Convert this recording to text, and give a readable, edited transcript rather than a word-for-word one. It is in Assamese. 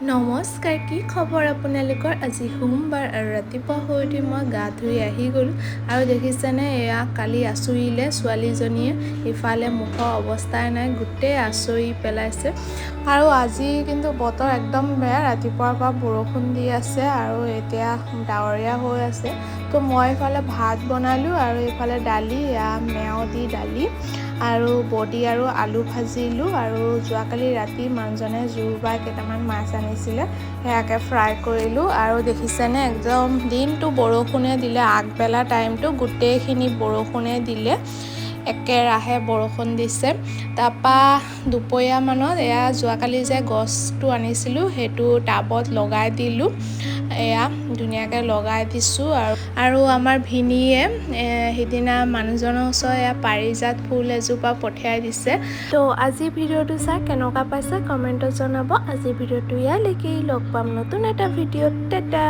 নমস্কাৰ, কি খবৰ আপোনালোকৰ? আজি সোমবাৰ আৰু ৰাতিপুৱা শুই উঠি মই গা ধুই আহি গ'লোঁ আৰু দেখিছেনে এয়া কালি আঁচুৰিলে ছোৱালীজনীয়ে। ইফালে মুখৰ অৱস্থাই নাই, গোটেই আঁচুৰি পেলাইছে। আৰু আজি কিন্তু বতৰ একদম বেয়া, ৰাতিপুৱাৰ পৰা বৰষুণ দি আছে আৰু এতিয়া ডাৱৰীয়া হৈ আছে। তো মই ইফালে ভাত বনালোঁ আৰু ইফালে দালি, মেও দি দালি আৰু বডি আৰু আলু ভাজিলোঁ। আৰু যোৱাকালি ৰাতি মানুহজনে জোৰ বাই কেইটামান মাছ আনিছিলে, সেয়াকে ফ্ৰাই কৰিলোঁ। আৰু দেখিছেনে একদম দিনটো বৰষুণে দিলে, আগবেলা টাইমটো গোটেইখিনি বৰষুণে দিলে, একেৰাহে বৰষুণ দিছে। তাৰপৰা দুপৰীয়ামানত এয়া যোৱাকালি যে গছটো আনিছিলোঁ সেইটো টাবত লগাই দিলোঁ, এয়া ধুনীয়াকৈ লগাই দিছোঁ। আৰু আমাৰ ভিনিয়ে সিদিনা মানুহজনৰ ওচৰত এয়া পাৰিজাত ফুল এজোপা পঠিয়াই দিছে। তো আজি ভিডিঅ'টো চাই কেনেকুৱা পাইছে কমেণ্টত জনাব। আজি ভিডিঅ'টো ইয়ালৈকে, লগ পাম নতুন এটা ভিডিঅ'ত। টাটা।